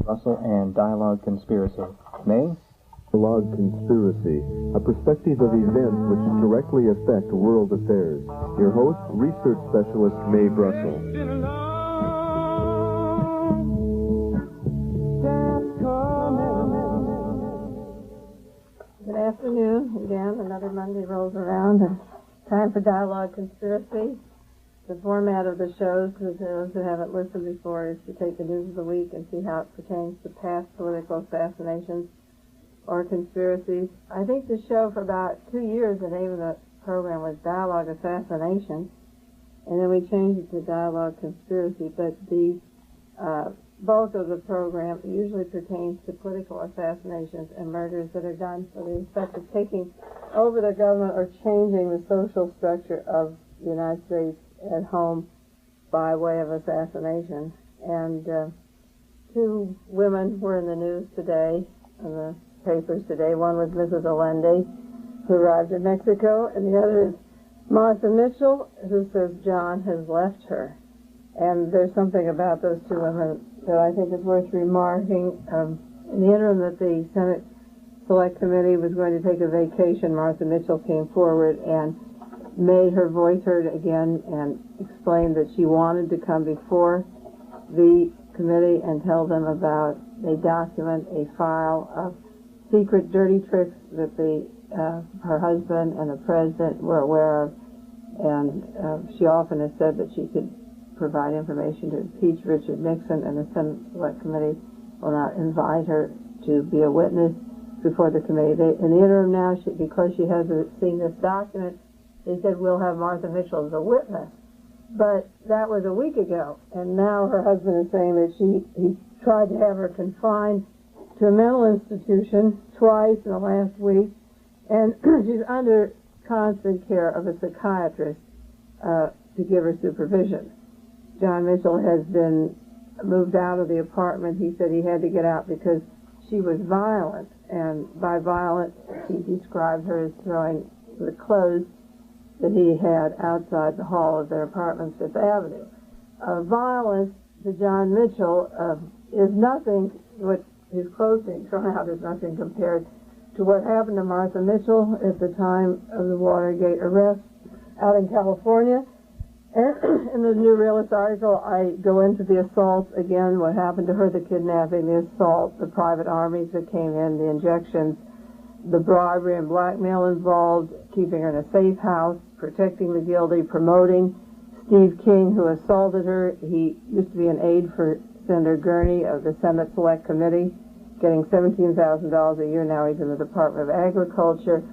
Brussell and Dialog Conspiracy. Mae? Dialog Conspiracy, a perspective of events which directly affect world affairs. Your host, research specialist Mae Brussell. Good afternoon. Again, another Monday rolls around, and time for Dialog Conspiracy. The format of the shows, for those who haven't listened before, is to take the news of the week and see how it pertains to past political assassinations or conspiracies. I think the show for about 2 years, the name of the program was Dialog Assassinations, and then we changed it to Dialog Conspiracy, but the bulk of the program usually pertains to political assassinations and murders that are done for the effect of taking over the government or changing the social structure of the United States at home by way of assassination. And two women were in the news today, in the papers today. One was Mrs. Allende, who arrived in Mexico, and the other is Martha Mitchell, who says John has left her. And there's something about those two women that I think is worth remarking. In the interim that the Senate Select Committee was going to take a vacation, Martha Mitchell came forward and made her voice heard again and explained that she wanted to come before the committee and tell them about a document, a file of secret dirty tricks that her husband and the president were aware of. And she often has said that she could provide information to impeach Richard Nixon, and the Senate Select Committee will not invite her to be a witness before the committee. In the interim now, because she hasn't seen this document, they said, we'll have Martha Mitchell as a witness. But that was a week ago, and now her husband is saying that he tried to have her confined to a mental institution twice in the last week, and she's under constant care of a psychiatrist to give her supervision. John Mitchell has been moved out of the apartment. He said he had to get out because she was violent, and by violent, he described her as throwing the clothes that he had outside the hall of their apartment, Fifth Avenue. Violence to John Mitchell is nothing, what his clothes being thrown out is nothing compared to what happened to Martha Mitchell at the time of the Watergate arrest out in California. And in the New Realist article, I go into the assaults again, what happened to her, the kidnapping, the assault, the private armies that came in, the injections, the bribery and blackmail involved, keeping her in a safe house, protecting the guilty, promoting Steve King, who assaulted her. He used to be an aide for Senator Gurney of the Senate Select Committee, getting $17,000 a year. Now he's in the Department of Agriculture.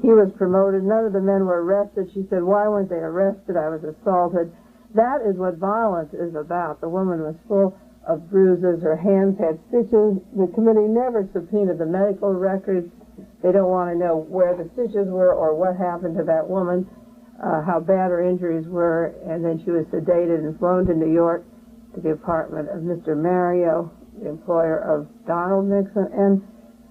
He was promoted. None of the men were arrested. She said, why weren't they arrested? I was assaulted. That is what violence is about. The woman was full of bruises. Her hands had stitches. The committee never subpoenaed the medical records. They don't want to know where the stitches were or what happened to that woman, how bad her injuries were. And then she was sedated and flown to New York to the apartment of Mr. Mario, the employer of Donald Nixon. And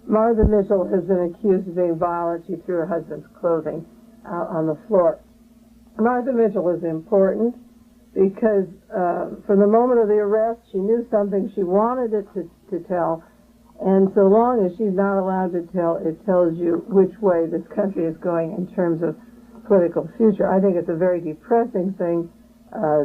Martha Mitchell has been accused of being violent. She threw her husband's clothing out on the floor. Martha Mitchell is important because from the moment of the arrest, she knew something. She wanted it to tell. And so long as she's not allowed to tell, it tells you which way this country is going in terms of political future. I think it's a very depressing thing,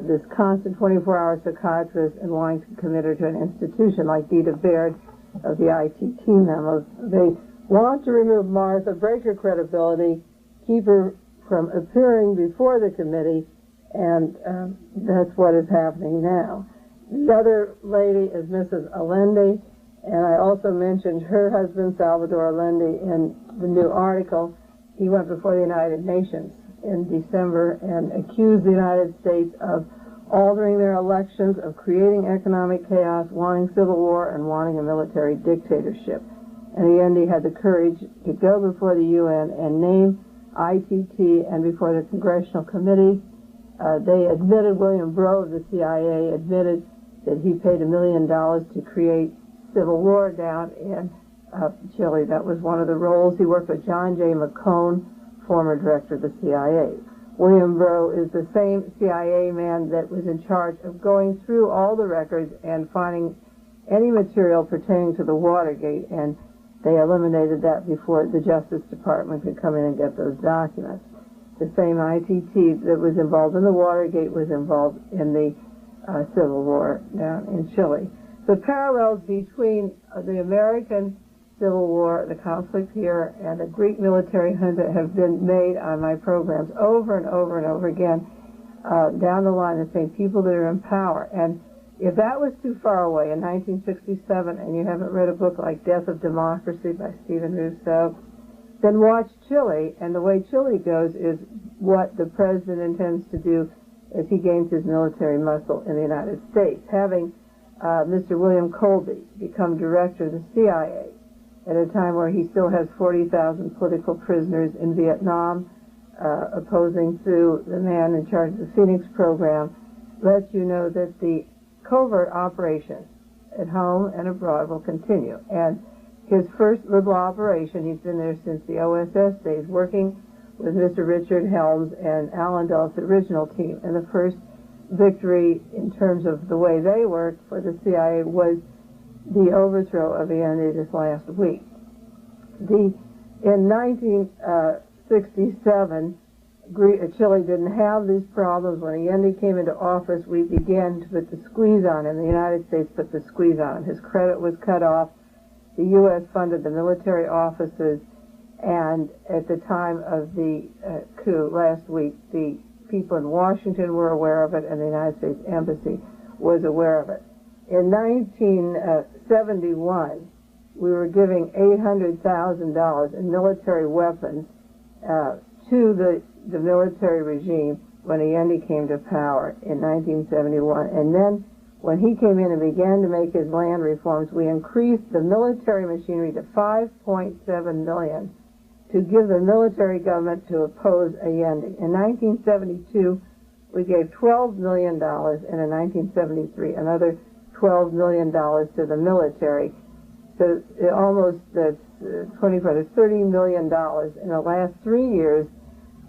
this constant 24-hour psychiatrist and wanting to commit her to an institution like Dita Baird of the ITT memos. They want to remove Martha, break her credibility, keep her from appearing before the committee, and that's what is happening now. The other lady is Mrs. Allende, and I also mentioned her husband, Salvador Allende, in the new article. He went before the United Nations in December and accused the United States of altering their elections, of creating economic chaos, wanting civil war, and wanting a military dictatorship. And the end, he had the courage to go before the UN and name ITT and before the congressional committees. They admitted, William Breaux of the CIA admitted that he paid $1 million to create civil war down in Chile. That was one of the roles. He worked with John J. McCone, former director of the CIA. William Breaux is the same CIA man that was in charge of going through all the records and finding any material pertaining to the Watergate, and they eliminated that before the Justice Department could come in and get those documents. The same ITT that was involved in the Watergate was involved in the Civil War down in Chile. The parallels between the American Civil War, the conflict here, and the Greek military junta have been made on my programs over and over and over again down the line, the same people that are in power. And if that was too far away in 1967 and you haven't read a book like Death of Democracy by Stephen Rousseau, then watch Chile, and the way Chile goes is what the president intends to do as he gains his military muscle in the United States, having Mr. William Colby become director of the CIA at a time where he still has 40,000 political prisoners in Vietnam, opposing through the man in charge of the Phoenix program, lets you know that the covert operations at home and abroad will continue. And his first little operation, he's been there since the OSS days, working with Mr. Richard Helms and Alan Dulles' original team. And the first victory in terms of the way they worked for the CIA was the overthrow of Allende this last week. In 1967, Chile didn't have these problems. When Allende came into office, we began to put the squeeze on him. The United States put the squeeze on him. His credit was cut off. The U.S. funded the military offices, and at the time of the coup last week, the people in Washington were aware of it, and the United States Embassy was aware of it. In 1971, we were giving $800,000 in military weapons to the military regime when Allende came to power in 1971. And then when he came in and began to make his land reforms, we increased the military machinery to $5.7 million to give the military government to oppose Allende. In 1972, we gave $12 million, and in 1973, another $12 million to the military. So almost that's $30 million in the last 3 years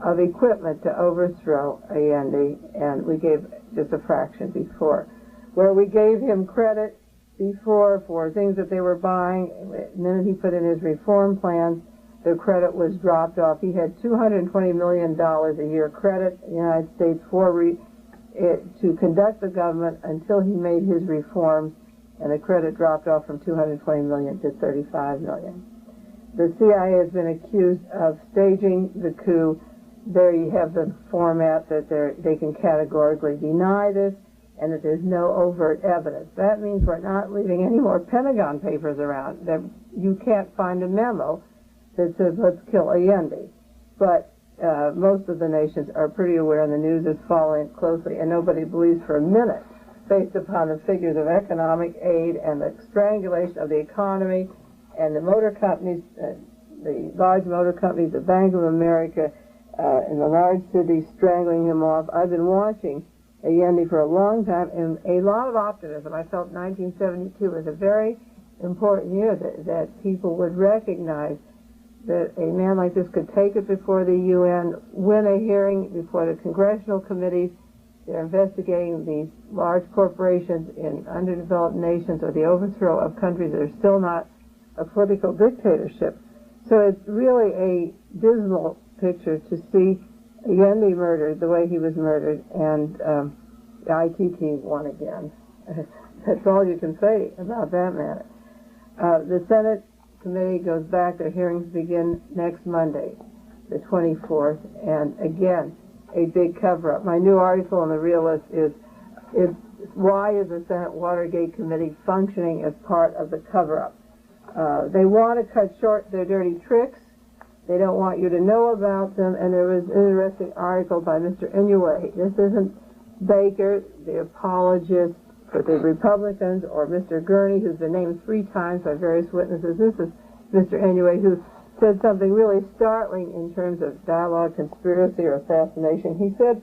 of equipment to overthrow Allende, and we gave just a fraction before. Where we gave him credit before for things that they were buying, and then he put in his reform plans, the credit was dropped off. He had $220 million a year credit in the United States to conduct the government until he made his reforms, and the credit dropped off from $220 million to $35 million. The CIA has been accused of staging the coup. There you have the format that they can categorically deny this, and that there's no overt evidence. That means we're not leaving any more Pentagon papers around. That you can't find a memo that says, let's kill Allende. But most of the nations are pretty aware, and the news is following it closely, and nobody believes for a minute, based upon the figures of economic aid and the strangulation of the economy and the motor companies, the large motor companies, the Bank of America, in the large cities strangling him off. I've been watching Allende for a long time, and a lot of optimism. I felt 1972 was a very important year that people would recognize that a man like this could take it before the UN, win a hearing before the congressional committees. They're investigating these large corporations in underdeveloped nations, or the overthrow of countries that are still not a political dictatorship. So it's really a dismal picture to see Allende murdered the way he was murdered, and the ITT won again. That's all you can say about that matter. The Senate committee goes back. Their hearings begin next Monday, the 24th, and again, a big cover-up. My new article in The Realist is why is the Senate Watergate Committee functioning as part of the cover-up? They want to cut short their dirty tricks. They don't want you to know about them, and there was an interesting article by Mr. Inouye. This isn't Baker, the apologist for the Republicans, or Mr. Gurney, who's been named 3 times by various witnesses. This is Mr. Inouye, who said something really startling in terms of dialogue, conspiracy, or assassination. He said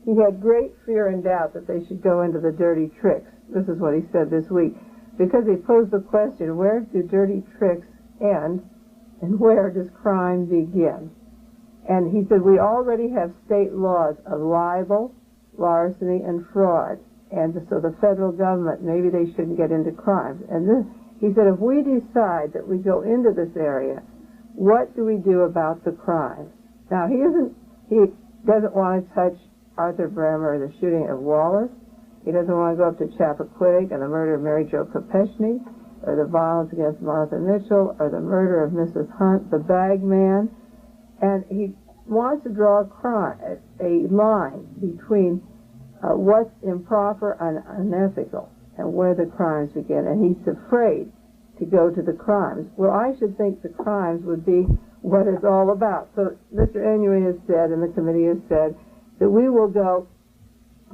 he had great fear and doubt that they should go into the dirty tricks. This is what he said this week, because he posed the question, where do dirty tricks end, and where does crime begin? And he said, we already have state laws of libel, larceny, and fraud. And so the federal government, maybe they shouldn't get into crimes. And this, he said, if we decide that we go into this area, what do we do about the crimes? Now, he doesn't want to touch Arthur Bremer or the shooting of Wallace. He doesn't want to go up to Chappaquiddick and the murder of Mary Jo Kopechne, or the violence against Martha Mitchell, or the murder of Mrs. Hunt, the bag man. And he wants to draw a line between what's improper and unethical and where the crimes begin. And he's afraid to go to the crimes. Well, I should think the crimes would be what it's all about. So Mr. Inouye has said, and the committee has said, that we will go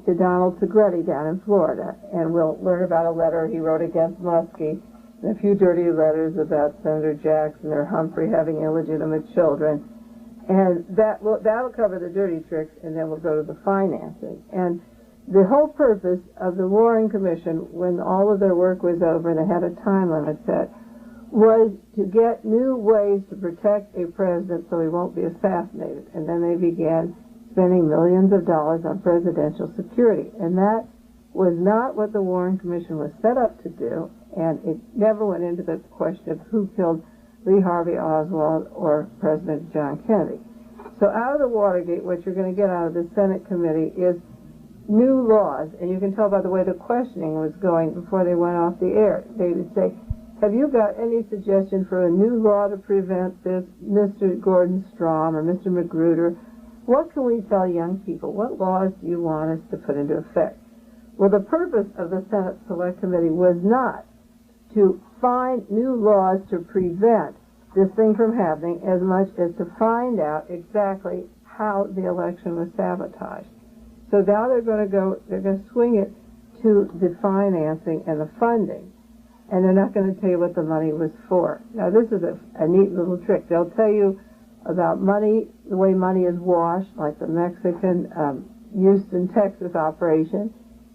to Donald Segretti down in Florida, and we'll learn about a letter he wrote against Muskie, and a few dirty letters about Senator Jackson or Humphrey having illegitimate children. And that'll cover the dirty tricks, and then we'll go to the financing. And the whole purpose of the Warren Commission, when all of their work was over and they had a time limit set, was to get new ways to protect a president so he won't be assassinated. And then they began spending millions of dollars on presidential security. And that was not what the Warren Commission was set up to do, and it never went into the question of who killed Lee Harvey Oswald or President John Kennedy. So out of the Watergate, what you're going to get out of the Senate committee is new laws, and you can tell by the way the questioning was going before they went off the air. They would say, have you got any suggestion for a new law to prevent this, Mr. Gordon Strom or Mr. Magruder? What can we tell young people? What laws do you want us to put into effect? Well, the purpose of the Senate Select Committee was not to find new laws to prevent this thing from happening as much as to find out exactly how the election was sabotaged. So now they're going to swing it to the financing and the funding, and they're not going to tell you what the money was for. Now, this is a neat little trick. They'll tell you about money, the way money is washed, like the Mexican Houston, Texas operation.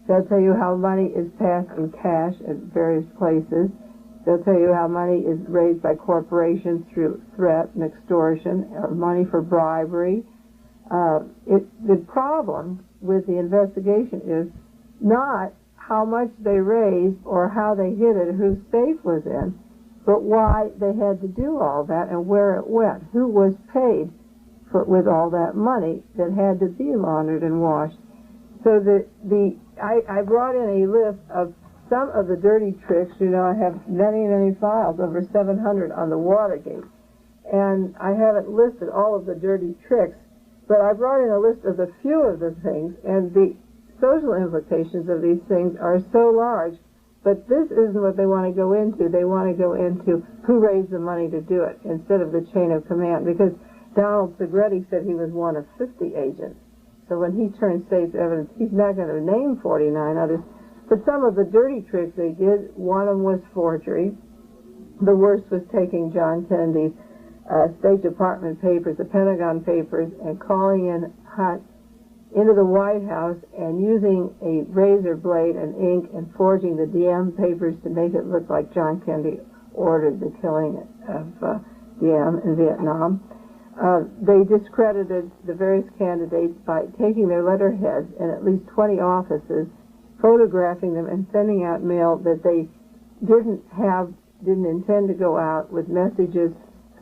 They'll tell you how money is passed in cash at various places. They'll tell you how money is raised by corporations through threat and extortion, or money for bribery. The problem with the investigation is not how much they raised or how they hid it, whose safe was in, but why they had to do all that and where it went, who was paid with all that money that had to be laundered and washed. So I brought in a list of some of the dirty tricks. You know, I have many, many files, over 700 on the Watergate, and I haven't listed all of the dirty tricks, but I brought in a list of a few of the things, and the social implications of these things are so large. But this isn't what they want to go into. They want to go into who raised the money to do it instead of the chain of command, because Donald Segretti said he was one of 50 agents. So when he turned state's evidence, he's not going to name 49 others. But some of the dirty tricks they did, one of them was forgery. The worst was taking John Kennedy's State Department papers, the Pentagon papers, and calling in Hunt into the White House and using a razor blade and ink and forging the DM papers to make it look like John Kennedy ordered the killing of DM in Vietnam. They discredited the various candidates by taking their letterheads in at least 20 offices, photographing them, and sending out mail that they didn't intend to go out, with messages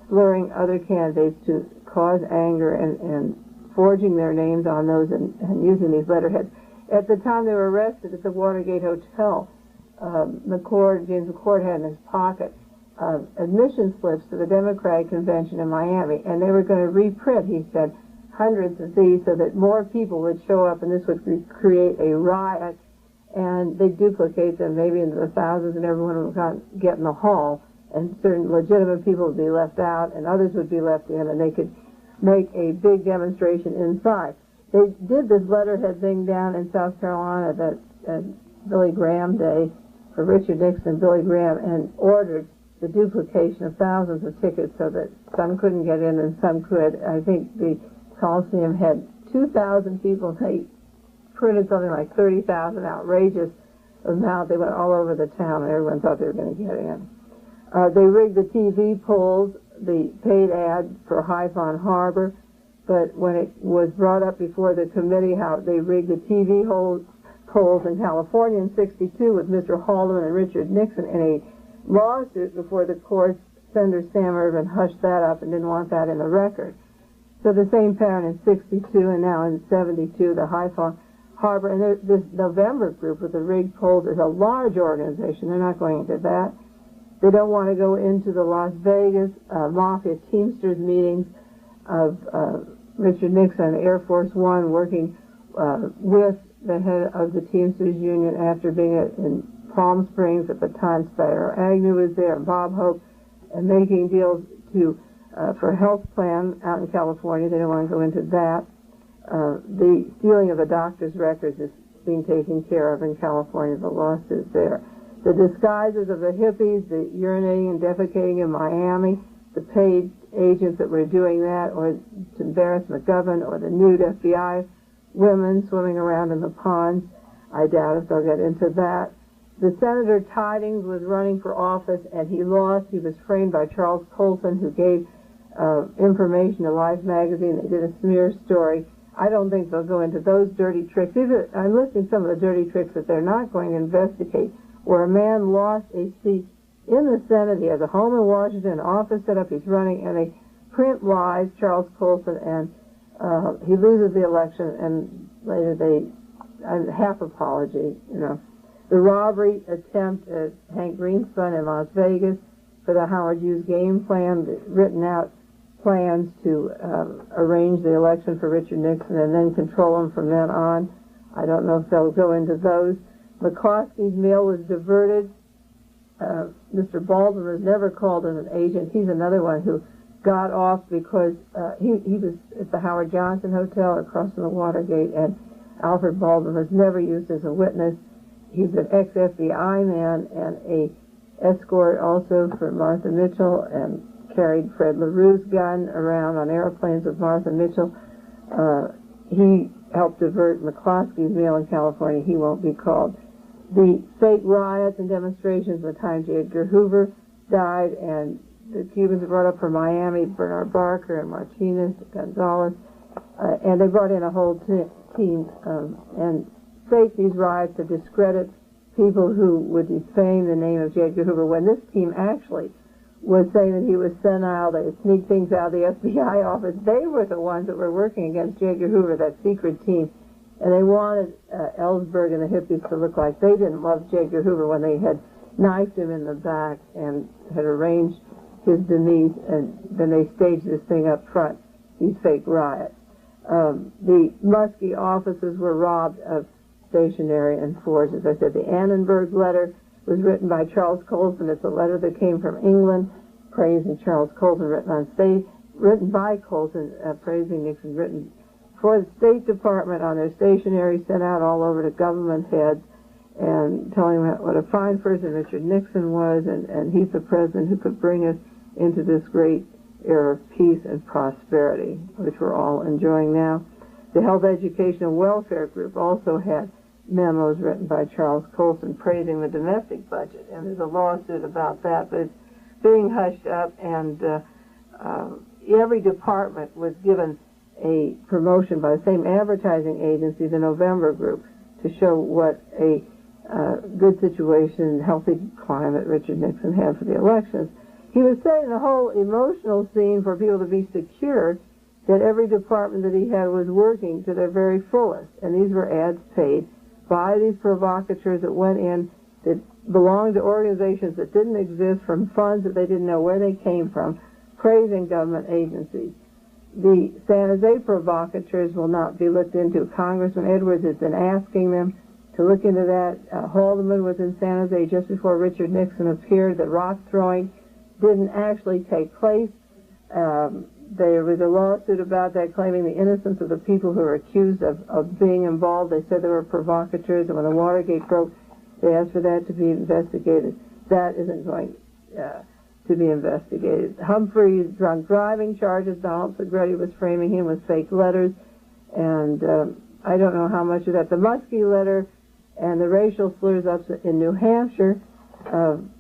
slurring other candidates to cause anger and forging their names on those and using these letterheads. At the time they were arrested at the Watergate Hotel, James McCord had in his pocket admission slips to the Democratic Convention in Miami, and they were going to reprint, he said, hundreds of these so that more people would show up, and this would create a riot, and they'd duplicate them maybe into the thousands, and everyone would get in the hall, and certain legitimate people would be left out, and others would be left in, and they could make a big demonstration inside. They did this letterhead thing down in South Carolina, that Billy Graham Day, for Richard Nixon and Billy Graham, and ordered the duplication of thousands of tickets so that some couldn't get in and some could. I think the Coliseum had 2,000 people. They printed something like 30,000, outrageous amount. They went all over the town, and everyone thought they were going to get in. They rigged the TV polls, the paid ad for Haiphong Harbor, but when it was brought up before the committee how they rigged the TV polls in California in '62 with Mr. Haldeman and Richard Nixon in a lawsuit before the courts. Senator Sam Ervin hushed that up and didn't want that in the record. So the same pattern in '62 and now in '72, the Haifa Harbor, and this November group with the rigged polls is a large organization. They're not going into that. They don't want to go into the Las Vegas Mafia Teamsters meetings of Richard Nixon, Air Force One, working with the head of the Teamsters Union after being in Palm Springs at the time. Spiro Agnew was there, Bob Hope, and making deals for a health plan out in California. They don't want to go into that. The stealing of the doctor's records is being taken care of in California, the lawsuit there. The disguises of the hippies, the urinating and defecating in Miami, the paid agents that were doing that, or to embarrass McGovern, or the nude FBI women swimming around in the ponds. I doubt if they'll get into that. The Senator Tidings was running for office, and he lost. He was framed by Charles Colson, who gave information to Life magazine. They did a smear story. I don't think they'll go into those dirty tricks. I'm listing some of the dirty tricks that they're not going to investigate, where a man lost a seat in the Senate. He has a home in Washington, an office set up, he's running, and they print lies, Charles Colson, and he loses the election, and later half apology, The robbery attempt at Hank Greenspun in Las Vegas for the Howard Hughes game plan, the written out plans to arrange the election for Richard Nixon and then control him from then on. I don't know if they'll go into those. McCloskey's mail was diverted. Mr. Baldwin was never called as an agent. He's another one who got off because he was at the Howard Johnson Hotel across from the Watergate, and Alfred Baldwin was never used as a witness. He's an ex-FBI man and a escort also for Martha Mitchell, and carried Fred LaRue's gun around on airplanes with Martha Mitchell. He helped divert McCloskey's mail in California. He won't be called. The fake riots and demonstrations the time J. Edgar Hoover died, and the Cubans brought up from Miami, Bernard Barker and Martinez, Gonzalez, and they brought in a whole team and faked these riots to discredit people who would defame the name of J. Edgar Hoover, when this team actually was saying that he was senile. They would sneak things out of the FBI office. They were the ones that were working against J. Edgar Hoover, that secret team. And they wanted Ellsberg and the hippies to look like they didn't love J. Edgar Hoover when they had knifed him in the back and had arranged his demise, and then they staged this thing up front, these fake riots. The Muskie offices were robbed of stationery and forged. As I said, the Annenberg letter was written by Charles Colson. It's a letter that came from England praising Charles Colson, written by Colson, praising Nixon, written for the State Department on their stationery, sent out all over to government heads, and telling them what a fine person Richard Nixon was, and he's the president who could bring us into this great era of peace and prosperity, which we're all enjoying now. The Health, Education, and Welfare Group also had memos written by Charles Colson praising the domestic budget, and there's a lawsuit about that, but it's being hushed up, and every department was given a promotion by the same advertising agency, the November Group, to show what a good situation, healthy climate Richard Nixon had for the elections. He was setting the whole emotional scene for people to be secure that every department that he had was working to their very fullest, and these were ads paid by these provocateurs that went in, that belonged to organizations that didn't exist, from funds that they didn't know where they came from, praising government agencies. The San Jose provocateurs will not be looked into. Congressman Edwards has been asking them to look into that. Haldeman was in San Jose just before Richard Nixon appeared. The rock throwing didn't actually take place. There was a lawsuit about that, claiming the innocence of the people who were accused of being involved. They said they were provocateurs, and when the Watergate broke, they asked for that to be investigated. That isn't going to be investigated. Humphrey's drunk driving charges, Donald Segretti was framing him with fake letters, and I don't know how much of that. The Muskie letter and the racial slurs up in New Hampshire,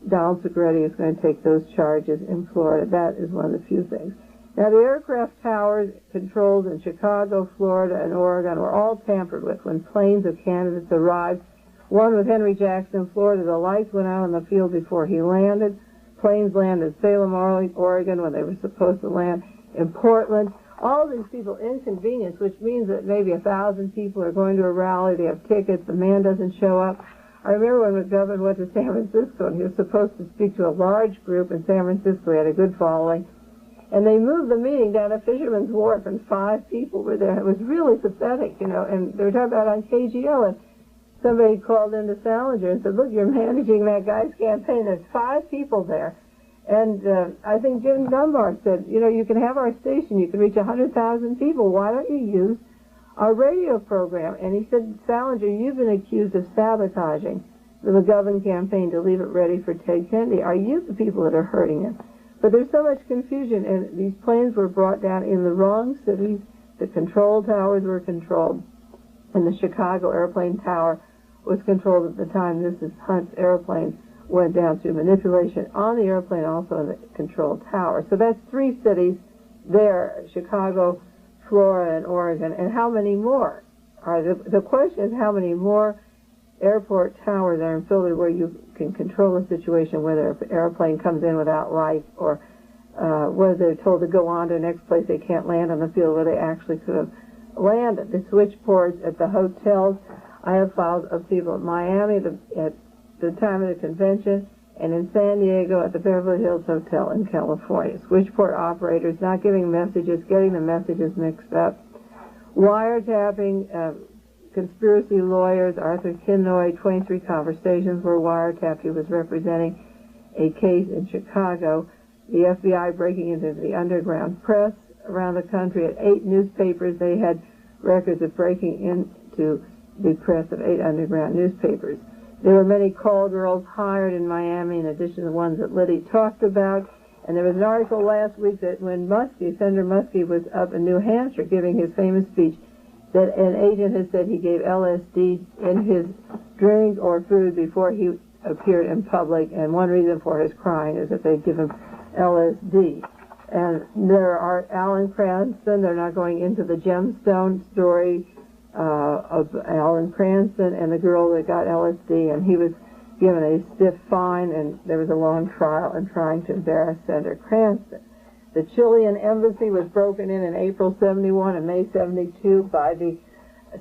Donald Segretti is going to take those charges in Florida. That is one of the few things. Now, the aircraft towers controlled in Chicago, Florida, and Oregon were all tampered with when planes of candidates arrived. One with Henry Jackson in Florida, the lights went out on the field before he landed. Planes landed in Salem, Oregon, when they were supposed to land in Portland. All these people inconvenience, which means that maybe 1,000 people are going to a rally, they have tickets, the man doesn't show up. I remember when McGovern went to San Francisco, and he was supposed to speak to a large group in San Francisco. He had a good following. And they moved the meeting down to Fisherman's Wharf, and 5 people were there. It was really pathetic, you know, and they were talking about on KGO, and somebody called into Salinger and said, look, you're managing that guy's campaign. There's 5 people there. And I think Jim Dunbar said, you know, you can have our station. You can reach 100,000 people. Why don't you use our radio program? And he said, Salinger, you've been accused of sabotaging the McGovern campaign to leave it ready for Ted Kennedy. Are you the people that are hurting it? But there's so much confusion, and these planes were brought down in the wrong cities. The control towers were controlled, and the Chicago airplane tower was controlled at the time Mrs. Hunt's airplane went down through manipulation on the airplane, also in the control tower. So that's 3 cities there, Chicago, Florida, and Oregon. And how many more are there? The question is how many more airport towers are in Philly where you can control a situation, whether an airplane comes in without lights, or whether they're told to go on to the next place, they can't land on the field where they actually could have landed. The switchboards at the hotels, I have files of people at Miami at the time of the convention, and in San Diego at the Beverly Hills Hotel in California. Switchboard operators not giving messages, getting the messages mixed up. Wiretapping, conspiracy lawyers, Arthur Kinnoy, 23 conversations were wiretapped. He was representing a case in Chicago. The FBI breaking into the underground press around the country. At 8 newspapers, they had records of breaking into the press of 8 underground newspapers. There were many call girls hired in Miami, in addition to the ones that Liddy talked about. And there was an article last week that when Senator Muskie was up in New Hampshire giving his famous speech, that an agent had said he gave LSD in his drink or food before he appeared in public, and one reason for his crying is that they'd give him LSD. And there are Alan Cranston, they're not going into the gemstone story of Alan Cranston and the girl that got LSD, and he was given a stiff fine, and there was a long trial in trying to embarrass Senator Cranston. The Chilean embassy was broken in April 71 and May 72 by the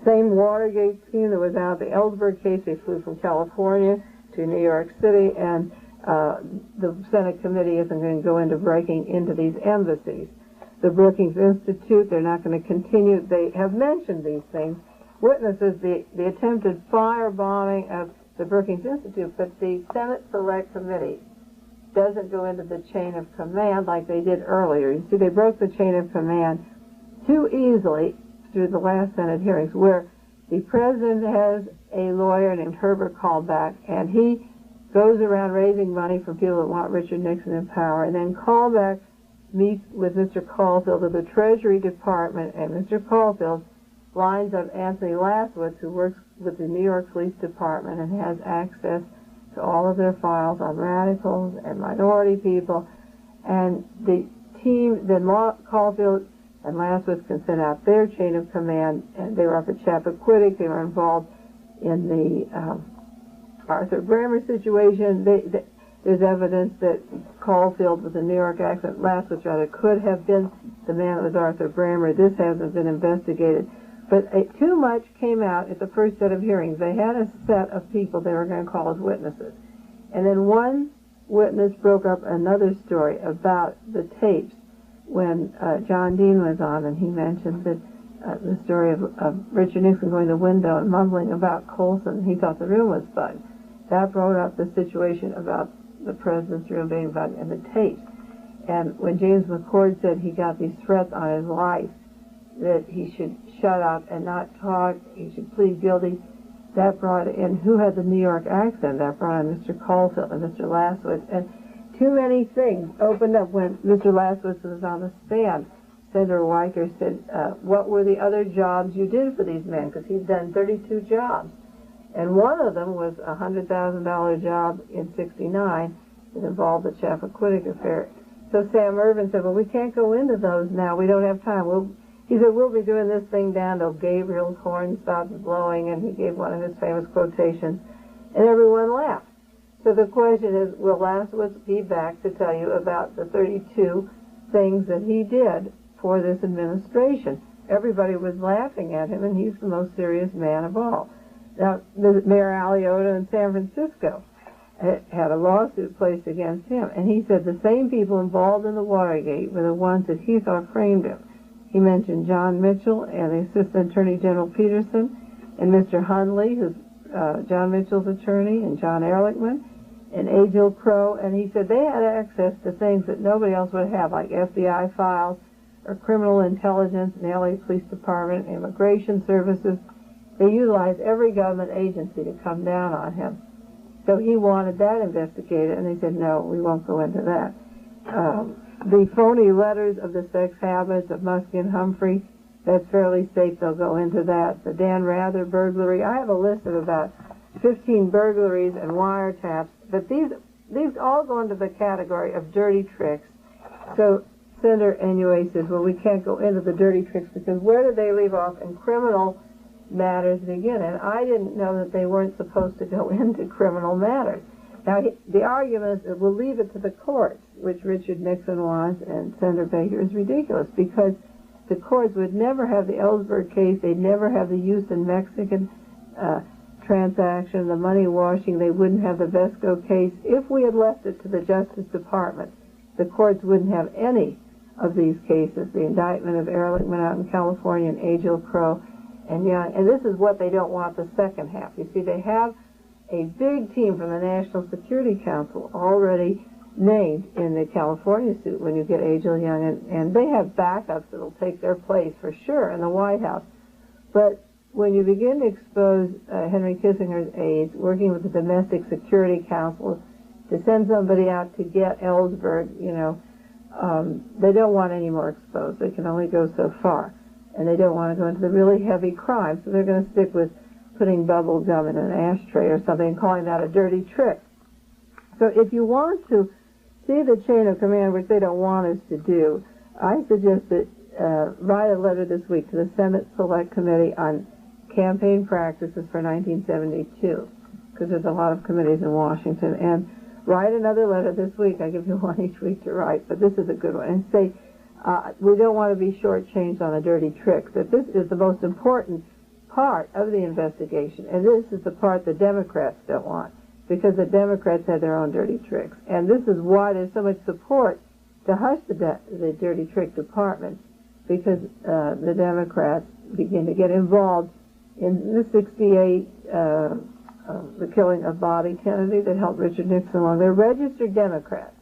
same Watergate team that was out of the Ellsberg case. They flew from California to New York City, and the Senate committee isn't going to go into breaking into these embassies. The Brookings Institute, they're not going to continue. They have mentioned these things. Witnesses the attempted firebombing of the Brookings Institute, but the Senate Select Committee doesn't go into the chain of command like they did earlier. You see, they broke the chain of command too easily through the last Senate hearings, where the president has a lawyer named Herbert Callback, and he goes around raising money from people that want Richard Nixon in power, and then Callback meets with Mr. Caulfield of the Treasury Department, and Mr. Caulfield lines up Anthony Laswitz, who works with the New York Police Department and has access to all of their files on radicals and minority people. And the team, then Caulfield and Laswitz can send out their chain of command, and they were up at Chappaquiddick. They were involved in the Arthur Bremer situation. There's evidence that Caulfield, with a New York accent, Laswitz rather, could have been the man that was Arthur Bremer. This hasn't been investigated. But too much came out at the first set of hearings. They had a set of people they were going to call as witnesses. And then one witness broke up another story about the tapes when John Dean was on, and he mentioned that the story of Richard Nixon going to the window and mumbling about Colson. He thought the room was bugged. That brought up the situation about the president's room being bugged and the tapes. And when James McCord said he got these threats on his life, that he should shut up and not talk, he should plead guilty, that brought in, who had the New York accent? That brought in Mr. Caulfield and Mr. Laswitz. And too many things opened up when Mr. Laswitz was on the stand. Senator Weicker said, what were the other jobs you did for these men? Because he'd done 32 jobs. And one of them was a $100,000 job in '69 that involved the Chappaquiddick affair. So Sam Irvin said, well, we can't go into those now. We don't have time. He said, we'll be doing this thing down till Gabriel's horn stops blowing, and he gave one of his famous quotations, and everyone laughed. So the question is, will Lasowitz be back to tell you about the 32 things that he did for this administration? Everybody was laughing at him, and he's the most serious man of all. Now, Mayor Aliotta in San Francisco had a lawsuit placed against him, and he said the same people involved in the Watergate were the ones that he thought framed him. He mentioned John Mitchell and the Assistant Attorney General Peterson and Mr. Hundley, who's John Mitchell's attorney, and John Ehrlichman, and A. Jill Crow, and he said they had access to things that nobody else would have, like FBI files or criminal intelligence in the LA Police Department, immigration services. They utilized every government agency to come down on him. So he wanted that investigated, and they said, no, we won't go into that. The phony letters of the sex habits of Muskie and Humphrey, that's fairly safe, they'll go into that. The Dan Rather burglary, I have a list of about 15 burglaries and wiretaps, but these all go into the category of dirty tricks. So Senator Inouye says, well, we can't go into the dirty tricks because where did they leave off in criminal matters begin? And I didn't know that they weren't supposed to go into criminal matters. Now, the argument is we'll leave it to the courts, which Richard Nixon wants, and Senator Baker is ridiculous because the courts would never have the Ellsberg case. They'd never have the Houston Mexican transaction, the money washing. They wouldn't have the Vesco case. If we had left it to the Justice Department, the courts wouldn't have any of these cases. The indictment of Ehrlichman out in California and A. Jill Crow and Young. And this is what they don't want the second half. You see, they have a big team from the National Security Council already named in the California suit when you get A. Jill Young, and they have backups that will take their place for sure in the White House. But when you begin to expose Henry Kissinger's aides working with the Domestic Security Council to send somebody out to get Ellsberg, they don't want any more exposed. They can only go so far. And they don't want to go into the really heavy crimes, so they're going to stick with putting bubble gum in an ashtray or something and calling that a dirty trick. So if you want to see the chain of command, which they don't want us to do, I suggest that write a letter this week to the Senate Select Committee on Campaign Practices for 1972, because there's a lot of committees in Washington, and write another letter this week. I give you one each week to write, but this is a good one, and say, we don't want to be shortchanged on the dirty tricks, that this is the most important part of the investigation, and this is the part the Democrats don't want, because the Democrats had their own dirty tricks. And this is why there's so much support to hush the dirty trick department, because the Democrats begin to get involved in the 68, the killing of Bobby Kennedy that helped Richard Nixon along. They're registered Democrats.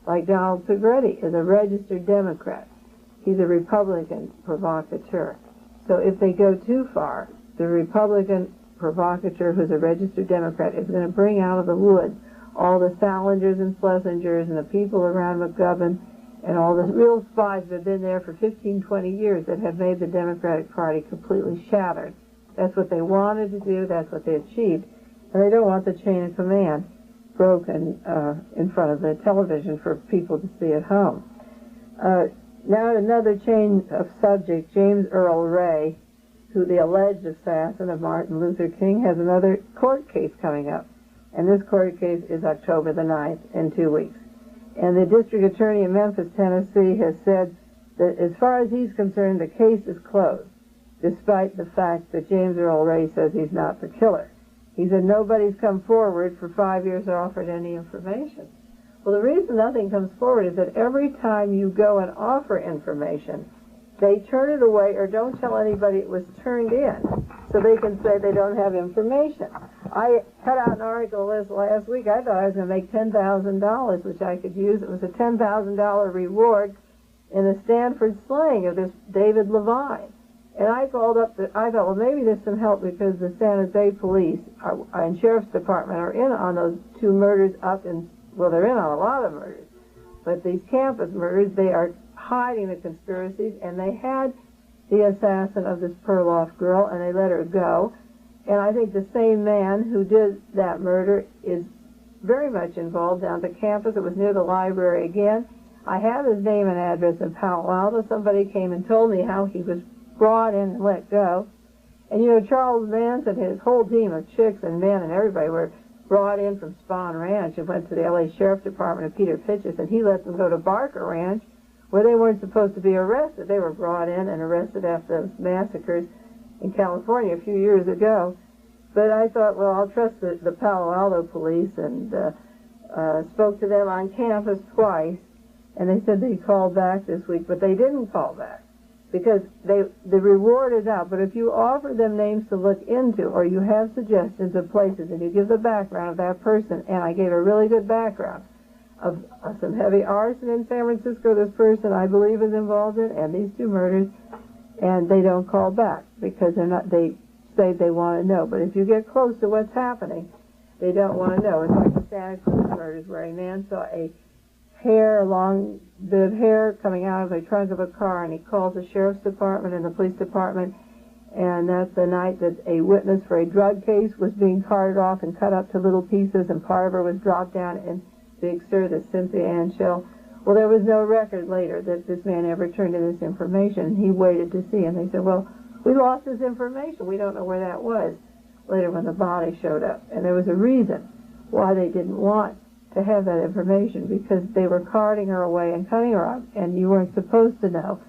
Like Donald Segretti is a registered Democrat. He's a Republican provocateur. So if they go too far, the Republican provocateur who's a registered Democrat is going to bring out of the woods all the Salingers and Schlesingers and the people around McGovern and all the real spies that have been there for 15, 20 years that have made the Democratic Party completely shattered. That's what they wanted to do. That's what they achieved. And they don't want the chain of command broken in front of the television for people to see at home. Now another change of subject. James Earl Ray, who the alleged assassin of Martin Luther King, has another court case coming up. And this court case is October the 9th in 2 weeks. And the district attorney in Memphis, Tennessee, has said that as far as he's concerned, the case is closed, despite the fact that James Earl Ray says he's not the killer. He said nobody's come forward for 5 years or offered any information. Well, the reason nothing comes forward is that every time you go and offer information, they turn it away or don't tell anybody it was turned in so they can say they don't have information. I cut out an article last week. I thought I was going to make $10,000, which I could use. It was a $10,000 reward in the Stanford slang of this David Levine. And I called up, I thought, well, maybe there's some help because the San Jose police and Sheriff's Department are in on those two murders up in, well, they're in on a lot of murders. But these campus murders, they are hiding the conspiracies, and they had the assassin of this Perloff girl, and they let her go. And I think the same man who did that murder is very much involved down at the campus. It was near the library again. I have his name and address in Palo Alto. Somebody came and told me how he was brought in and let go. And you know, Charles Manson, his whole team of chicks and men and everybody were brought in from Spahn Ranch and went to the L.A. Sheriff Department of Peter Pitchess, and he let them go to Barker Ranch, where they weren't supposed to be arrested. They were brought in and arrested after those massacres in California a few years ago. But I thought, well, I'll trust the Palo Alto police, and spoke to them on campus twice, and they said they'd call back this week, but they didn't call back because the reward is out. But if you offer them names to look into, or you have suggestions of places, and you give the background of that person, and I gave a really good background of some heavy arson in San Francisco, this person I believe is involved in, and these two murders, and they don't call back because they say they want to know. But if you get close to what's happening, they don't want to know. It's like the Santa Cruz murders, where a man saw a long bit of hair coming out of the trunk of a car, and he calls the sheriff's department and the police department, and that's the night that a witness for a drug case was being carted off and cut up to little pieces, and part of her was dropped down in Big Sur, the Cynthia Ann Shell. Well, there was no record later that this man ever turned in this information, and he waited to see, and they said, well, we lost this information. We don't know where that was. Later when the body showed up, and there was a reason why they didn't want to have that information, because they were carting her away and cutting her up, and you weren't supposed to know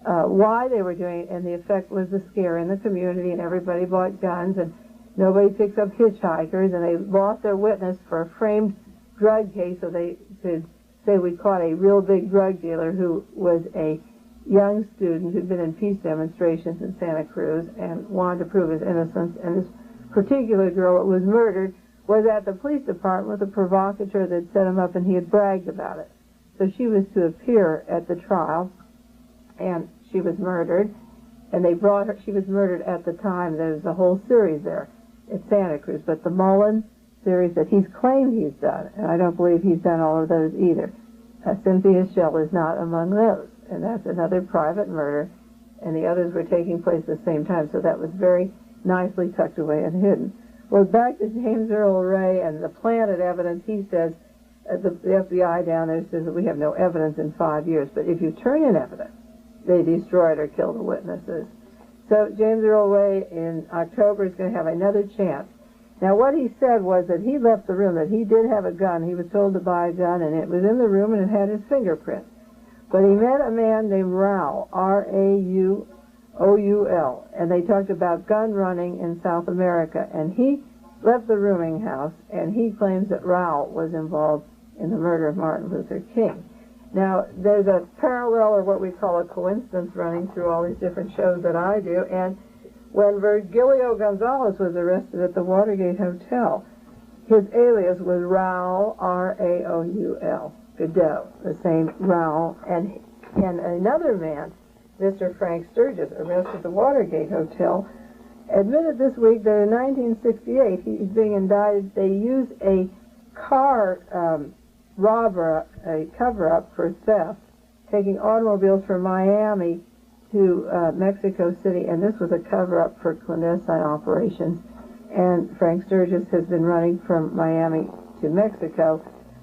why they were doing it, and the effect was the scare in the community, and everybody bought guns, and nobody picks up hitchhikers, and they lost their witness for a framed drug case, so they could say we caught a real big drug dealer who was a young student who'd been in peace demonstrations in Santa Cruz and wanted to prove his innocence, and this particular girl that was murdered was at the police department with a provocateur that set him up, and he had bragged about it. So she was to appear at the trial, and she was murdered, and they brought her. She was murdered at the time. There's a whole series there at Santa Cruz, but the Mullen series that he's claimed he's done, and I don't believe he's done all of those either. Cynthia Shell is not among those, and that's another private murder, and the others were taking place at the same time, so that was very nicely tucked away and hidden. Well, back to James Earl Ray and the planted evidence. He says, the FBI down there says that we have no evidence in 5 years, but if you turn in evidence, they destroyed or killed the witnesses. So James Earl Ray in October is going to have another chance. Now, what he said was that he left the room, that he did have a gun. He was told to buy a gun, and it was in the room, and it had his fingerprint. But he met a man named Raul, R-A-U-O-U-L, and they talked about gun running in South America, and he left the rooming house, and he claims that Raul was involved in the murder of Martin Luther King. Now, there's a parallel, or what we call a coincidence, running through all these different shows that I do, and when Virgilio Gonzalez was arrested at the Watergate Hotel, his alias was Raul, R-A-O-U-L, Godot, the same Raul, and another man, Mr. Frank Sturgis, arrested at the Watergate Hotel, admitted this week that in 1968, he's being indicted. They used a car robber, a cover-up for theft, taking automobiles from Miami to Mexico City, and this was a cover-up for clandestine operations. And Frank Sturgis has been running from Miami to Mexico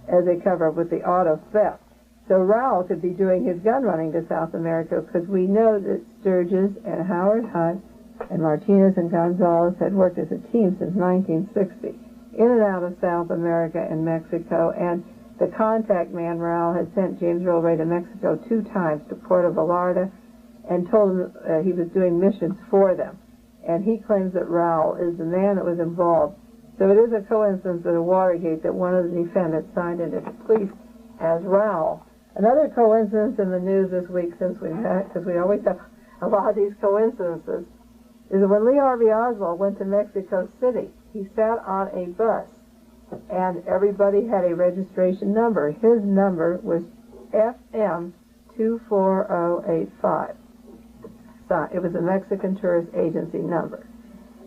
as a cover-up with the auto theft. So Raul could be doing his gun running to South America, because we know that Sturgis and Howard Hunt and Martinez and Gonzalez had worked as a team since 1960, in and out of South America and Mexico, and the contact man, Raul, had sent James Earl Ray to Mexico 2 times, to Puerto Vallarta, and told him he was doing missions for them. And he claims that Raul is the man that was involved. So it is a coincidence at a Watergate that one of the defendants signed into the police as Raul. Another coincidence in the news this week, since we met, because we always have a lot of these coincidences, is that when Lee Harvey Oswald went to Mexico City, he sat on a bus, and everybody had a registration number. His number was FM 24085. So it was a Mexican tourist agency number.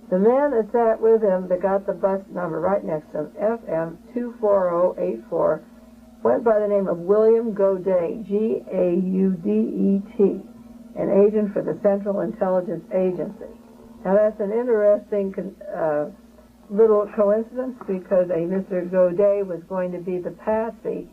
The man that sat with him, that got the bus number right next to him, FM 24084, went by the name of William Gaudet, G-A-U-D-E-T, an agent for the Central Intelligence Agency. Now, that's an interesting little coincidence, because a Mr. Gaudet was going to be the patsy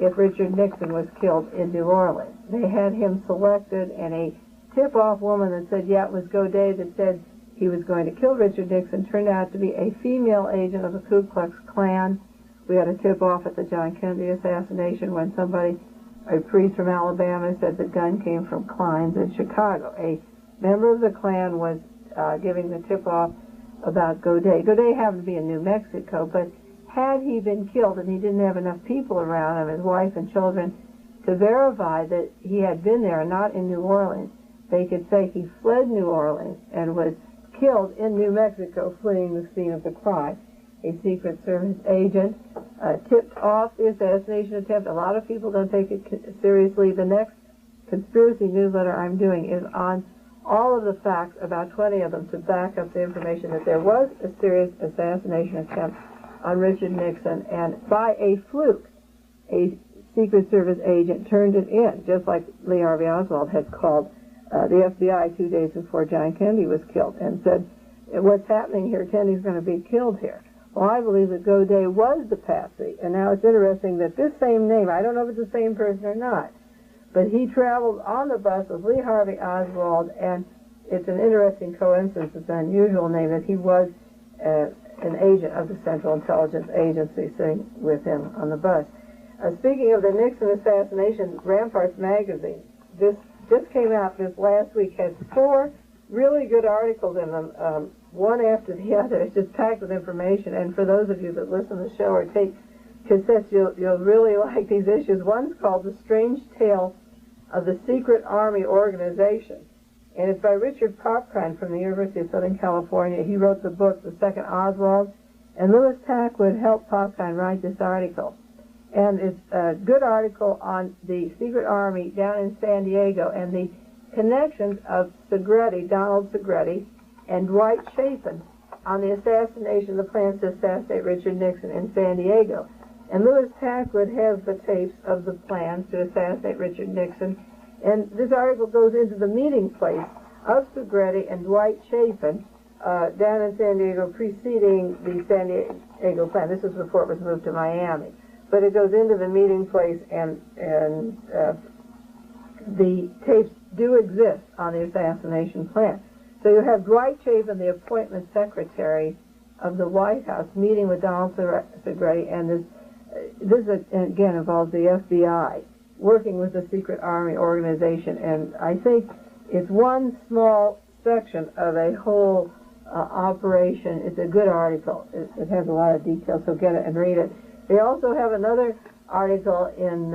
if Richard Nixon was killed in New Orleans. They had him selected, and a tip-off woman that said, yeah, it was Godet that said he was going to kill Richard Nixon turned out to be a female agent of the Ku Klux Klan. We had a tip-off at the John Kennedy assassination when a priest from Alabama, said the gun came from Klein's in Chicago. A member of the Klan was giving the tip-off about Godet. Godet happened to be in New Mexico, but had he been killed and he didn't have enough people around him, his wife and children, to verify that he had been there and not in New Orleans, they could say he fled New Orleans and was killed in New Mexico, fleeing the scene of the crime. A Secret Service agent tipped off the assassination attempt. A lot of people don't take it seriously. The next conspiracy newsletter I'm doing is on all of the facts, about 20 of them, to back up the information that there was a serious assassination attempt on Richard Nixon, and by a fluke, a Secret Service agent turned it in, just like Lee Harvey Oswald had called the FBI 2 days before John Kennedy was killed and said, what's happening here? Kennedy's going to be killed here. Well, I believe that Godet was the patsy, and now it's interesting that this same name, I don't know if it's the same person or not, but he traveled on the bus with Lee Harvey Oswald, and it's an interesting coincidence, it's an unusual name, that he was an agent of the Central Intelligence Agency sitting with him on the bus. Speaking of the Nixon assassination, Ramparts magazine, this just came out this last week, has 4 really good articles in them, one after the other. It's just packed with information, and for those of you that listen to the show or take cassettes, you'll really like these issues. One's called The Strange Tale of the Secret Army Organization, and it's by Richard Popkind from the University of Southern California. He wrote the book, The Second Oswald, and Louis Packwood helped Popkind write this article. And it's a good article on the secret army down in San Diego and the connections of Segretti, Donald Segretti, and Dwight Chapin on the assassination, the plans to assassinate Richard Nixon in San Diego. And Louis Packwood has the tapes of the plans to assassinate Richard Nixon. And this article goes into the meeting place of Segretti and Dwight Chapin down in San Diego preceding the San Diego plan. This was before it was moved to Miami. But it goes into the meeting place, and the tapes do exist on the assassination plan. So you have Dwight Chapin, the appointment secretary of the White House, meeting with Donald Segretti, and this again involves the FBI working with the secret army organization, and I think it's one small section of a whole operation. It's a good article. It has a lot of details, so get it and read it. They also have another article in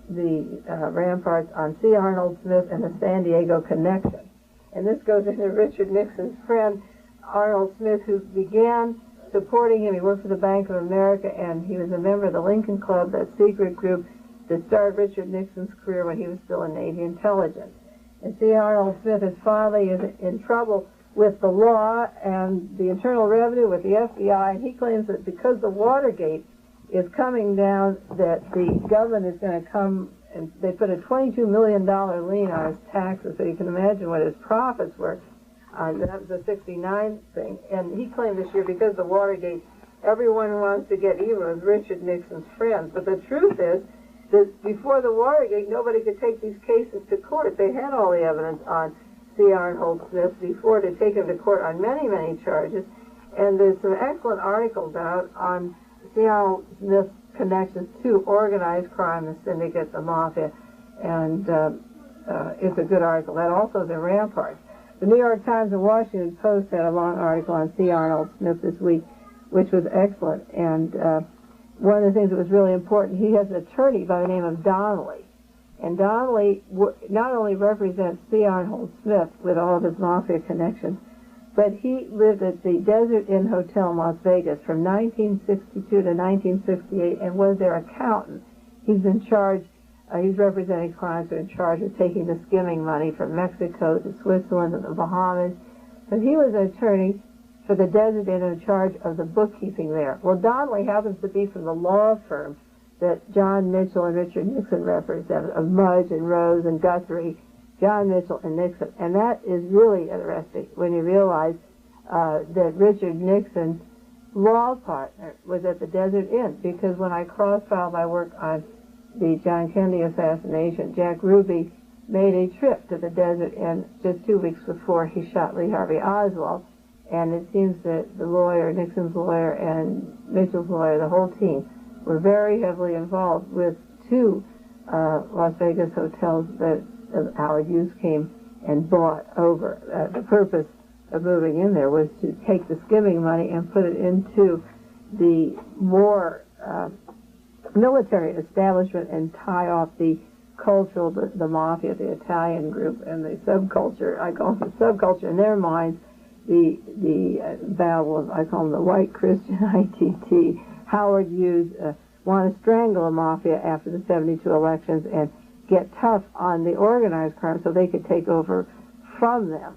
the Ramparts on C. Arnold Smith and the San Diego connection. And this goes into Richard Nixon's friend, Arnold Smith, who began supporting him. He worked for the Bank of America, and he was a member of the Lincoln Club, that secret group that started Richard Nixon's career when he was still in Navy intelligence. And C. Arnold Smith is finally in trouble with the law and the Internal Revenue, with the FBI, and he claims that because the Watergate is coming down, that the government is going to come, and they put a $22 million lien on his taxes, so you can imagine what his profits were. That was a 69 thing. And he claimed this year, because the Watergate, everyone wants to get even with Richard Nixon's friends. But the truth is that before the Watergate, nobody could take these cases to court. They had all the evidence on C. Arnold Smith before to take him to court on many, many charges. And there's some excellent articles out on C. Arnold Smith's connections to organized crime, the syndicate, the mafia, and it's a good article. That also is in Ramparts. The New York Times and Washington Post had a long article on C. Arnold Smith this week, which was excellent. And one of the things that was really important, he has an attorney by the name of Donnelly. And Donnelly not only represents C. Arnold Smith with all of his mafia connections, but he lived at the Desert Inn Hotel in Las Vegas from 1962 to 1968 and was their accountant. He's been charged, he's representing clients who are in charge of taking the skimming money from Mexico to Switzerland and the Bahamas. But he was an attorney for the Desert Inn in charge of the bookkeeping there. Well, Donnelly happens to be from the law firm that John Mitchell and Richard Nixon represented, of Mudge and Rose and Guthrie, John Mitchell and Nixon. And that is really interesting when you realize that Richard Nixon law partner was at the Desert Inn, because when I cross-filed my work on the John Kennedy assassination, Jack Ruby made a trip to the Desert Inn just 2 weeks before he shot Lee Harvey Oswald, and it seems that the lawyer, Nixon's lawyer, and Mitchell's lawyer, the whole team, were very heavily involved with two Las Vegas hotels that Howard Hughes came and bought over. The purpose of moving in there was to take the skimming money and put it into the more military establishment and tie off the cultural, the mafia, the Italian group, and the subculture. I call them the subculture. In their minds, the babble of, I call them the white Christian ITT. Howard Hughes want to strangle the mafia after the 72 elections and get tough on the organized crime so they could take over from them.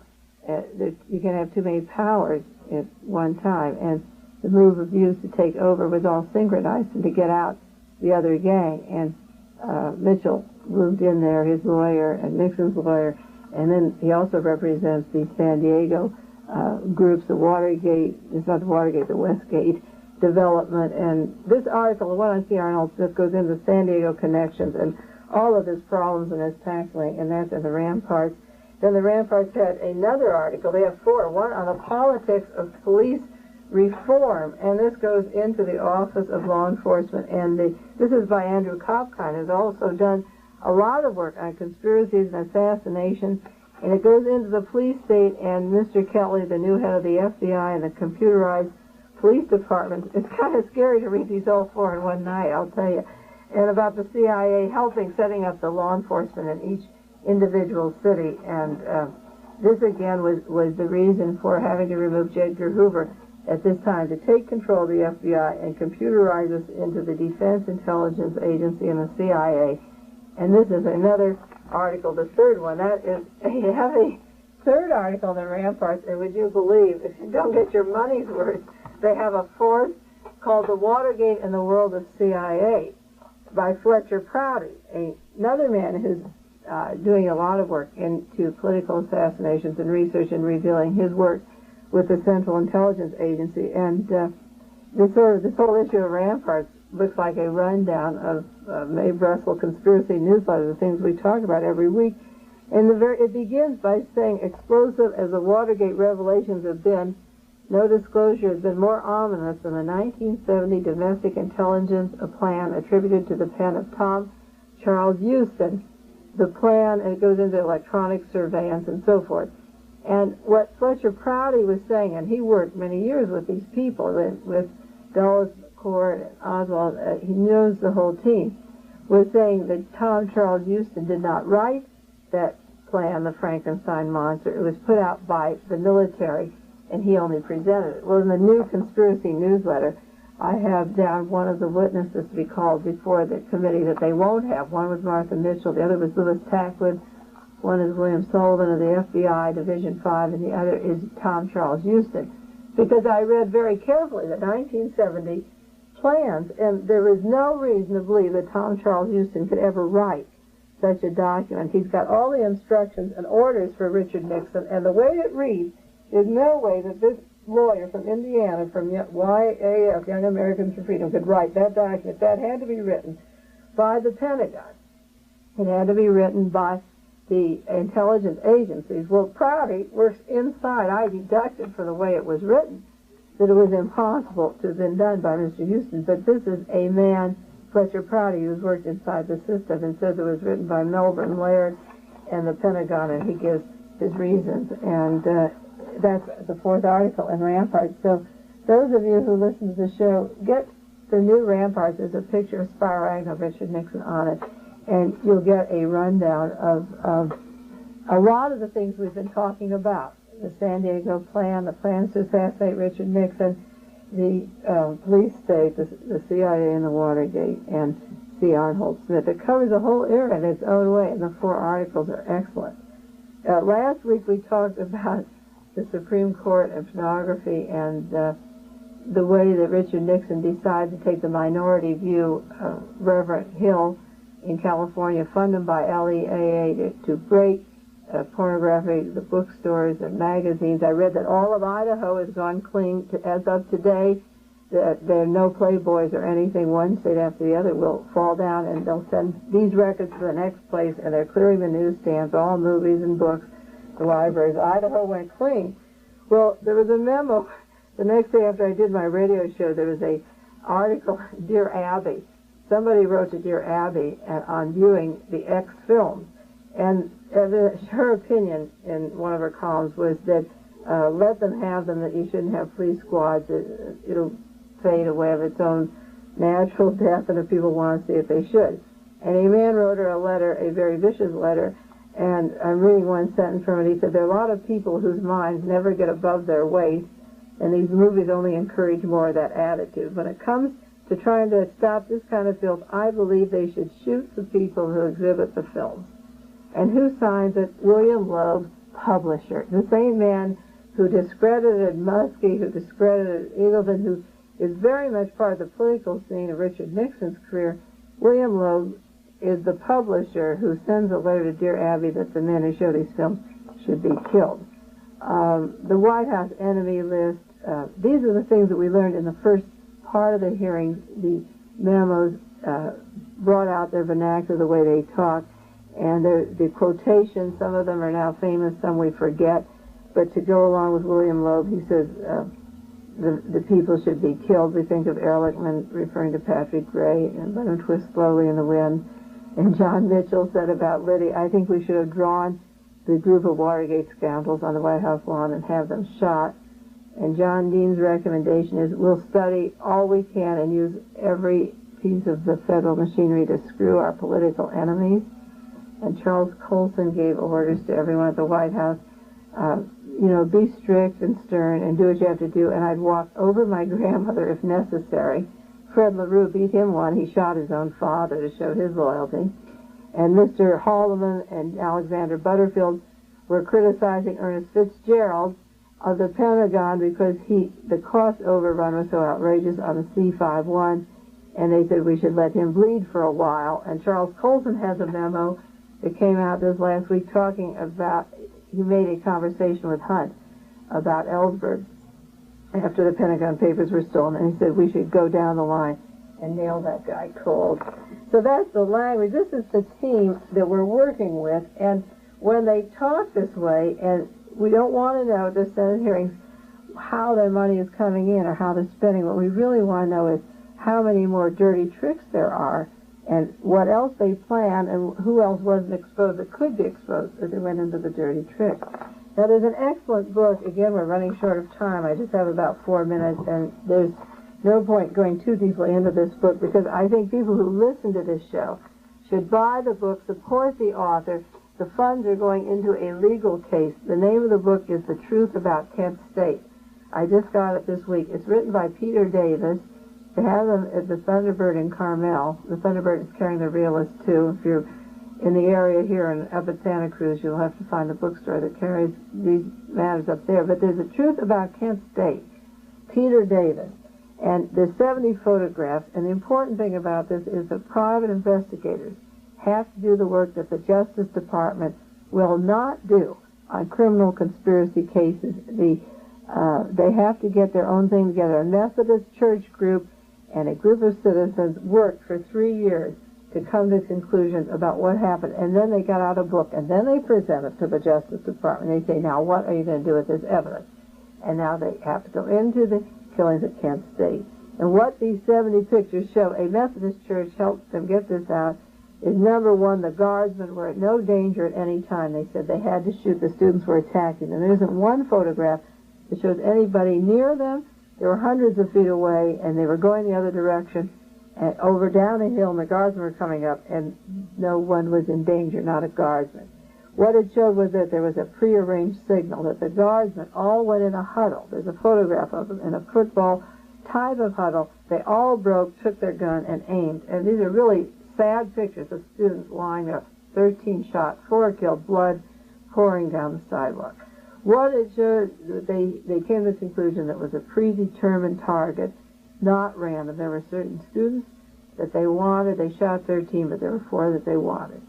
You can have too many powers at one time, and the move of Hughes to take over was all synchronized and to get out the other gang. And Mitchell moved in there, his lawyer and Nixon's lawyer, and then he also represents the San Diego groups, the Watergate, it's not the Watergate, the Westgate development. And this article, the one on C. Arnold Smith, goes into San Diego connections and all of his problems and his tackling, and that's in the Ramparts. Then the Ramparts had another article. They have four. One on the politics of police reform, and this goes into the Office of Law Enforcement. And this is by Andrew Kopkine, who's also done a lot of work on conspiracies and assassinations. And it goes into the police state and Mr. Kelly, the new head of the FBI, and the computerized police department. It's kind of scary to read these all four in one night, I'll tell you. And about the CIA helping setting up the law enforcement in each individual city. And this, again, was the reason for having to remove J. Edgar Hoover at this time, to take control of the FBI and computerize us into the Defense Intelligence Agency and the CIA. And this is another article, the third one. That is, you have a third article in the Ramparts, and would you believe, if you don't get your money's worth, they have a fourth called The Watergate and the World of CIA by Fletcher Prouty, another man who's doing a lot of work into political assassinations and research and revealing his work with the Central Intelligence Agency. And this whole issue of Ramparts looks like a rundown of Mae Brussell conspiracy newsletter, the things we talk about every week. And it begins by saying, explosive as the Watergate revelations have been, no disclosure has been more ominous than the 1970 domestic intelligence plan attributed to the pen of Tom Charles Houston. The plan, and it goes into electronic surveillance and so forth. And what Fletcher Prouty was saying, and he worked many years with these people, with Dulles, McCord, and Oswald, he knows the whole team, was saying that Tom Charles Houston did not write that plan, the Frankenstein monster. It was put out by the military, and he only presented it. Well, in the new conspiracy newsletter, I have down one of the witnesses to be called before the committee that they won't have. One was Martha Mitchell, the other was Louis Tackwood, one is William Sullivan of the FBI, Division 5, and the other is Tom Charles Houston. Because I read very carefully the 1970 plans, and there is no reason to believe that Tom Charles Houston could ever write such a document. He's got all the instructions and orders for Richard Nixon, and the way it reads, there's no way that this lawyer from Indiana, from YAF, Young Americans for Freedom, could write that document. That had to be written by the Pentagon. It had to be written by the intelligence agencies. Well, Prouty works inside. I deducted from the way it was written that it was impossible to have been done by Mr. Houston, but this is a man, Fletcher Prouty, who's worked inside the system and says it was written by Melbourne Laird and the Pentagon, and he gives his reasons. And that's the fourth article in Ramparts. So those of you who listen to the show, get the new Ramparts. There's a picture of Spiro of Richard Nixon on it, and you'll get a rundown of a lot of the things we've been talking about. The San Diego plan, the plans to assassinate Richard Nixon, the police state, the CIA and the Watergate, and C. Arnold Smith. It covers the whole era in its own way, and the four articles are excellent. Last week we talked about the Supreme Court and pornography and the way that Richard Nixon decided to take the minority view of Reverend Hill in California, funded by LEAA to break pornography, the bookstores and magazines. I read that all of Idaho has gone clean as of today. that there are no playboys or anything. One state after the other will fall down, and they'll send these records to the next place, and they're clearing the newsstands, all movies and books, the libraries. Idaho went clean. Well, there was a memo. The next day after I did my radio show, there was a article, Dear Abby. Somebody wrote to Dear Abby on viewing the X films. And her opinion in one of her columns was that let them have them, that you shouldn't have police squads. It'll fade away of its own natural death, and if people want to see it, they should. And a man wrote her a letter, a very vicious letter, and I'm reading one sentence from it. He said, there are a lot of people whose minds never get above their waist, and these movies only encourage more of that attitude. When it comes to trying to stop this kind of filth, I believe they should shoot the people who exhibit the films. And who signs it? William Loeb, publisher. The same man who discredited Muskie, who discredited Eagleton, who is very much part of the political scene of Richard Nixon's career. William Loeb is the publisher who sends a letter to Dear Abby that the men who show these films should be killed. The White House enemy list, these are the things that we learned in the first part of the hearings. The memos brought out their vernacular, the way they talk, and the quotations, some of them are now famous, some we forget. But to go along with William Loeb, he says the people should be killed. We think of Ehrlichman referring to Patrick Gray and let him twist slowly in the wind. And John Mitchell said about Liddy, I think we should have drawn the group of Watergate scoundrels on the White House lawn and have them shot. And John Dean's recommendation is we'll study all we can and use every piece of the federal machinery to screw our political enemies. And Charles Colson gave orders to everyone at the White House, be strict and stern and do what you have to do. And I'd walk over my grandmother if necessary. Fred LaRue beat him one. He shot his own father to show his loyalty. And Mr. Haldeman and Alexander Butterfield were criticizing Ernest Fitzgerald of the Pentagon because the cost overrun was so outrageous on the C-51, and they said we should let him bleed for a while. And Charles Colson has a memo that came out this last week talking about, he made a conversation with Hunt about Ellsberg after the Pentagon papers were stolen, and he said we should go down the line and nail that guy cold. So that's the language. This is the team that we're working with, and when they talk this way, and we don't want to know at the Senate hearings how their money is coming in or how they're spending. What we really want to know is how many more dirty tricks there are and what else they plan and who else wasn't exposed that could be exposed if they went into the dirty trick. Now, there's an excellent book. Again, we're running short of time. I just have about 4 minutes, and there's no point going too deeply into this book because I think people who listen to this show should buy the book, support the author. The funds are going into a legal case. The name of the book is The Truth About Kent State. I just got it this week. It's written by Peter Davis. They have them at the Thunderbird in Carmel. The Thunderbird is carrying the Realist, too. If you're in the area here and up at Santa Cruz, you'll have to find a bookstore that carries these matters up there. But there's a Truth About Kent State, Peter Davis. And there's 70 photographs. And the important thing about this is that private investigators have to do the work that the Justice Department will not do on criminal conspiracy cases. They have to get their own thing together. A Methodist church group and a group of citizens worked for 3 years to come to conclusions about what happened, and then they got out a book, and then they present it to the Justice Department. They say, now what are you going to do with this evidence? And now they have to go into the killings at Kent State. And what these 70 pictures show, a Methodist church helped them get this out, is number one, the guardsmen were at no danger at any time. They said they had to shoot. The students were attacking them. There isn't one photograph that shows anybody near them. They were hundreds of feet away, and they were going the other direction, and over down a hill, and the guardsmen were coming up, and no one was in danger, not a guardsman. What it showed was that there was a prearranged signal, that the guardsmen all went in a huddle. There's a photograph of them in a football type of huddle. They all broke, took their gun, and aimed. And these are really sad pictures of students lying there, 13 shot, 4 killed, blood pouring down the sidewalk. What it showed, they came to the conclusion that it was a predetermined target, not random. There were certain students that they wanted. They shot 13, but there were 4 that they wanted.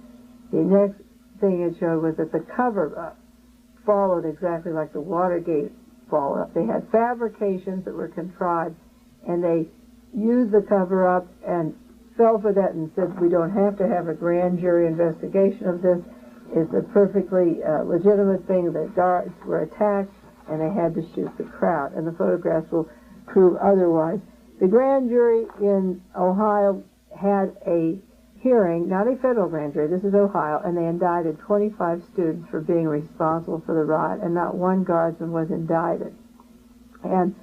The next thing it showed was that the cover-up followed exactly like the Watergate follow-up. They had fabrications that were contrived, and they used the cover-up and fell for that and said we don't have to have a grand jury investigation of this. It's a perfectly legitimate thing. The guards were attacked and they had to shoot the crowd, and the photographs will prove otherwise. The grand jury in Ohio had a hearing, not a federal grand jury, this is Ohio, and they indicted 25 students for being responsible for the riot, and not one guardsman was indicted. And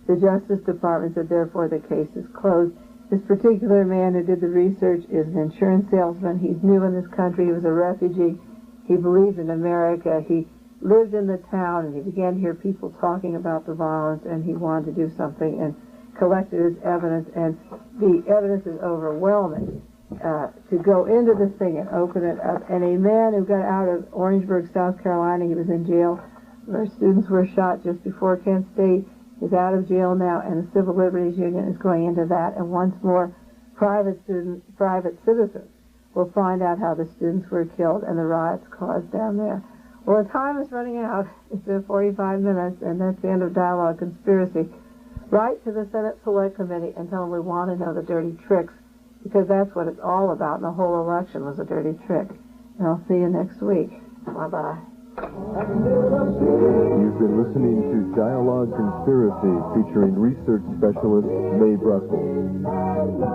the Justice Department said, therefore, the case is closed. This particular man who did the research is an insurance salesman. He's new in this country. He was a refugee. He believed in America. He lived in the town, and he began to hear people talking about the violence, and he wanted to do something and collected his evidence, and the evidence is overwhelming. To go into this thing and open it up. And a man who got out of Orangeburg, South Carolina, he was in jail where students were shot just before Kent State, is out of jail now, and the Civil Liberties Union is going into that. And once more, private citizens will find out how the students were killed and the riots caused down there. Well, the time is running out. It's been 45 minutes, and that's the end of Dialog Conspiracy. Write to the Senate Select Committee and tell them we want to know the dirty tricks, because that's what it's all about, and the whole election was a dirty trick. And I'll see you next week. Bye-bye. You've been listening to Dialog Conspiracy featuring research specialist Mae Brussell.